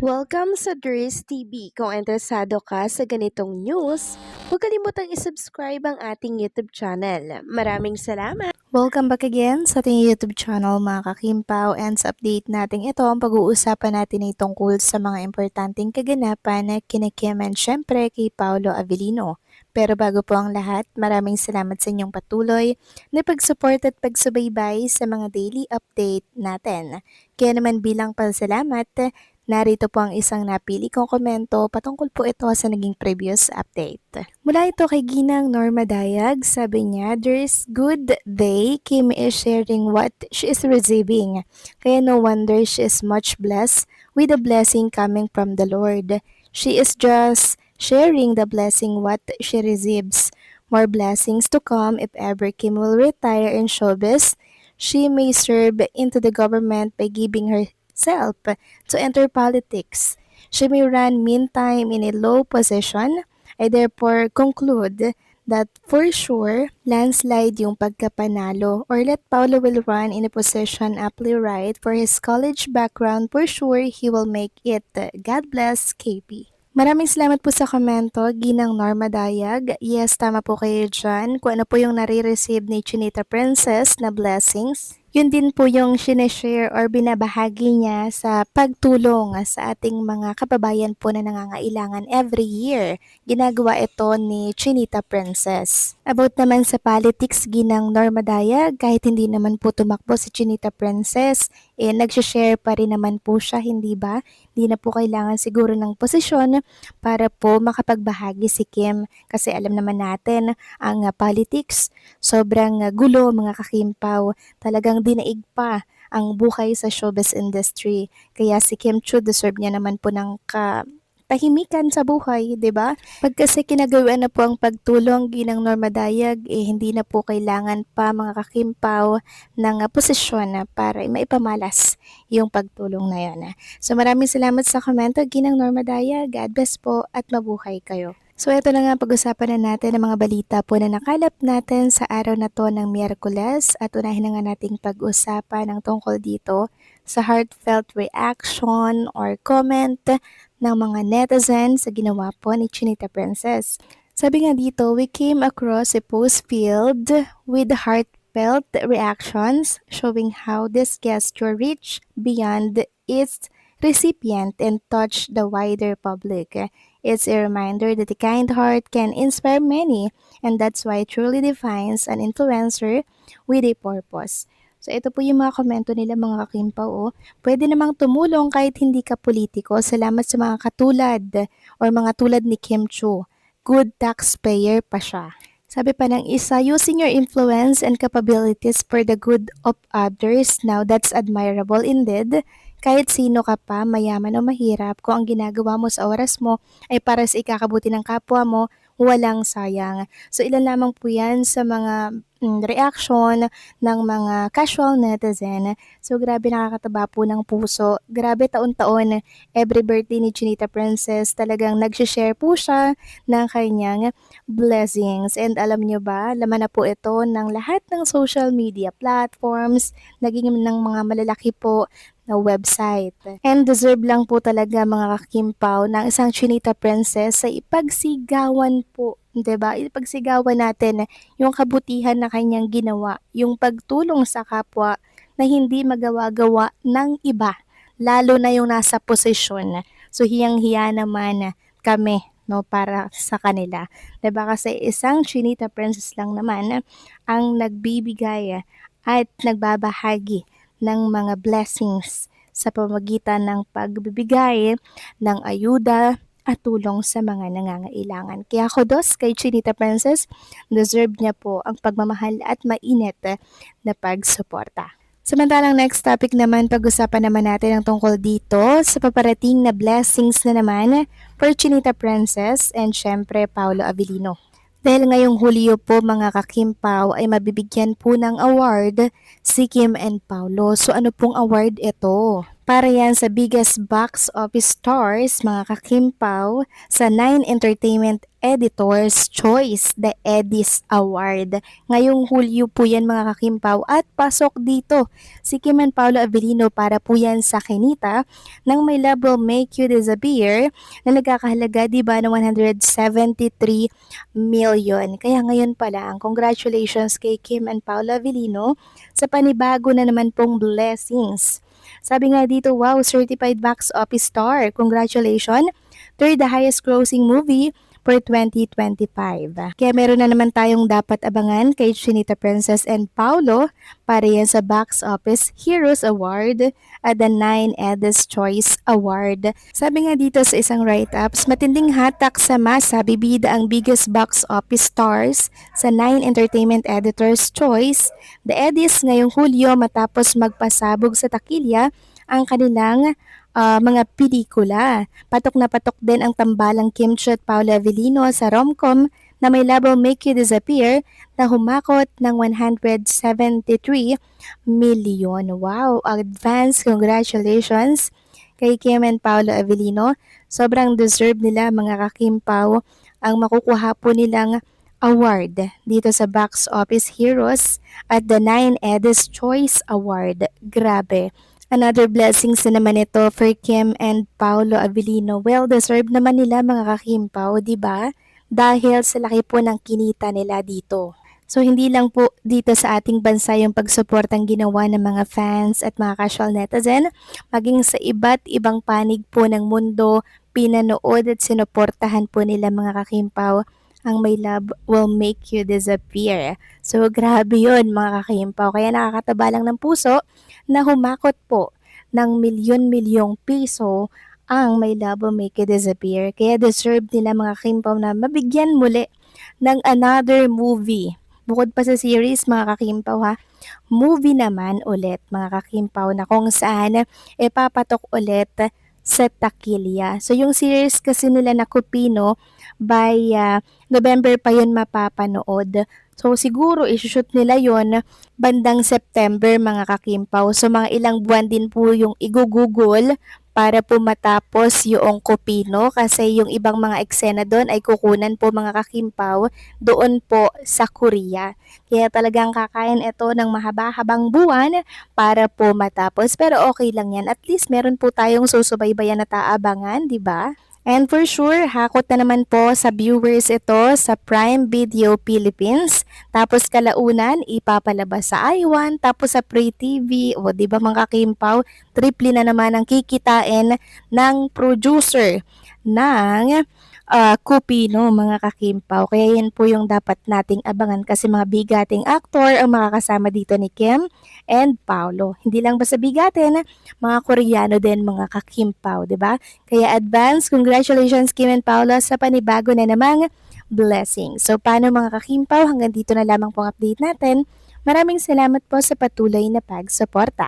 Welcome sa Dries TV. Kung interesado ka sa ganitong news, huwag kalimutang isubscribe ang ating YouTube channel. Maraming salamat! Welcome back again sa ating YouTube channel mga kakimpaw, and sa update natin ito, ang pag-uusapan natin ay tungkol sa mga importanteng kaganapan na kina Kim and syempre kay Paolo Avellino. Pero bago po ang lahat, maraming salamat sa inyong patuloy na pag-support at pagsubaybay sa mga daily update natin. Kaya naman bilang pasalamat, narito po ang isang napili kong komento patungkol po ito sa naging previous update. Mula ito kay Ginang Norma Dayag, sabi niya, "There's good day, Kim is sharing what she is receiving. Kaya no wonder she is much blessed with the blessing coming from the Lord. She is just sharing the blessing what she receives. More blessings to come if ever Kim will retire in showbiz. She may serve into the government by giving herself to enter politics. She may run meantime in a low position. I therefore conclude that for sure, landslide yung pagkapanalo, or let Paulo will run in a position aptly right for his college background. For sure, he will make it. God bless, KP." Maraming salamat po sa komento, Ginang Norma Dayag. Yes, tama po kayo dyan. Kung ano po yung nare-receive ni Chinita Princess na blessings, yun din po yung sineshare or binabahagi niya sa pagtulong sa ating mga kababayan po na nangangailangan every year. Ginagawa ito ni Chinita Princess. About naman sa politics, Ginang Norma Dayag, kahit hindi naman po tumakbo si Chinita Princess, nagsishare pa rin naman po siya, hindi ba? Hindi na po kailangan siguro ng posisyon para po makapagbahagi si Kim. Kasi alam naman natin, ang politics, sobrang gulo mga kakimpaw. Talagang dinaig pa ang buhay sa showbiz industry. Kaya si Kim Chiu deserve niya naman po ng tahimikan sa buhay, 'di ba? Pag kasi kinagawa na po ang pagtulong Ginang Norma Dayag, hindi na po kailangan pa mga kakimpaw ng posisyon para maipamalas yung pagtulong na yan. So maraming salamat sa komento, Ginang Norma Dayag. God bless po at mabuhay kayo. So ito na nga, pag-usapan na natin ang mga balita po na nakalap natin sa araw na to ng Miyerkules, at unahin na nga nating pag-usapan ang tungkol dito sa heartfelt reaction or comment ng mga netizens sa ginawa po ni Chinita Princess. Sabi nga dito, "We came across a post filled with heartfelt reactions showing how this gesture reached beyond its recipient and touched the wider public. It's a reminder that a kind heart can inspire many, and that's why it truly defines an influencer with a purpose." So ito po yung mga komento nila mga kakimpaw. Pwede namang tumulong kahit hindi ka politiko. Salamat sa mga katulad or mga tulad ni Kim Chiu. Good taxpayer pa siya. Sabi pa ng isa, "Using your influence and capabilities for the good of others, now that's admirable indeed. Kahit sino ka pa, mayaman o mahirap, kung ang ginagawa mo sa oras mo ay para sa ikakabuti ng kapwa mo, walang sayang." So ilan lamang po yan sa mga reaction ng mga casual netizen. So grabe, nakakataba po ng puso. Grabe, taon-taon, every birthday ni Chinita Princess, talagang nagsishare po siya ng kanyang blessings. And alam nyo ba, laman na po ito ng lahat ng social media platforms, naging ng mga malalaki po na website. And deserve lang po talaga mga kakimpaw ng isang Chinita Princess sa ipagsigawan po, 'di ba? Ipagsigawan natin yung kabutihan na kanyang ginawa, yung pagtulong sa kapwa na hindi magawa-gawa ng iba, lalo na yung nasa posisyon. So hiyang-hiya naman kami, no, para sa kanila. 'Di ba? Kasi isang Chinita Princess lang naman ang nagbibigay at nagbabahagi ng mga blessings sa pamamagitan ng pagbibigay ng ayuda at tulong sa mga nangangailangan. Kaya kudos kay Chinita Princess, deserve niya po ang pagmamahal at mainit na pagsuporta. Samantalang next topic naman, pag-usapan naman natin ang tungkol dito sa paparating na blessings na naman for Chinita Princess and syempre Paolo Avellino. Dahil ngayong Hulyo po mga kakimpaw ay mabibigyan po ng award si Kim and Paolo. So ano pong award ito? Para yan sa biggest box office stars, mga kakimpaw, sa 9 Entertainment Editor's Choice, the Eddies Award. Ngayong Hulyo po yan mga kakimpaw at pasok dito si Kim and Paolo Avellino para po yan sa Kinita ng My Love Will Make You Disappear na nagkakahalaga diba ng 173 million. Kaya ngayon pa lang, congratulations kay Kim and Paolo Avellino sa panibago na naman pong blessings. Sabi nga dito, wow, certified box office star. Congratulations! Third the highest grossing movie for 2025. Kaya meron na naman tayong dapat abangan kay Chinita Princess and Paulo para yan sa Box Office Heroes Award at the 9 Edis Choice Award. Sabi nga dito sa isang write-ups, matinding hatak sa masa, bibida ang biggest box office stars sa 9 Entertainment Editors Choice. The Edis ngayong Hulyo matapos magpasabog sa takilya ang kanilang mga pelikula. Patok na patok din ang tambalang Kim Chiu at Paolo Avellino sa romcom na My Love Will Make You Disappear na humakot ng 173 million. Wow! Advance congratulations kay Kim and Paolo Avellino. Sobrang deserve nila mga kakimpaw ang makukuha po nilang award dito sa Box Office Heroes at the 9 Edis Choice Award. Grabe! Another blessings na naman ito for Kim and Paolo Avellino. Well deserved naman nila mga kakimpaw, di ba? Dahil sa laki po ng kinita nila dito. So hindi lang po dito sa ating bansa yung pagsuportang ginawa ng mga fans at mga casual netizen, maging sa iba't ibang panig po ng mundo, pinanood at sinuportahan po nila mga kakimpaw ang My Love Will Make You Disappear. So grabe yun mga kakimpaw, kaya nakakataba lang ng puso na humakot po ng milyon-milyong piso ang My Love Will Make You Disappear. Kaya deserve nila mga kakimpaw na mabigyan muli ng another movie. Bukod pa sa series mga kakimpaw ha, movie naman ulit mga kakimpaw na kung saan papatok ulit sa takilya. So yung series kasi nila na Kupino by November pa yun mapapanood. So siguro isushoot nila yon bandang September mga kakimpaw. So mga ilang buwan din po yung igugugol para po matapos yung Kupino kasi yung ibang mga eksena doon ay kukunan po mga kakimpaw doon po sa Korea. Kaya talagang kakain ito ng mahaba-habang buwan para po matapos. Pero okay lang yan. At least meron po tayong susubaybayan na taabangan, di ba? And for sure, hakot na naman po sa viewers ito sa Prime Video Philippines. Tapos kalaunan, ipapalabas sa iWan, tapos sa Free TV. O di ba mga kakimpaw, triple na naman ang kikitain ng producer ng Kupino mga kakimpaw. Kaya yan po yung dapat nating abangan kasi mga bigating aktor ang makakasama dito ni Kim and Paolo. Hindi lang basta bigatin, mga Koreano din mga kakimpaw, di ba? Kaya advance congratulations Kim and Paolo sa panibago na namang blessing. So paano mga kakimpaw, hanggang dito na lamang pong update natin. Maraming salamat po sa patuloy na pagsuporta.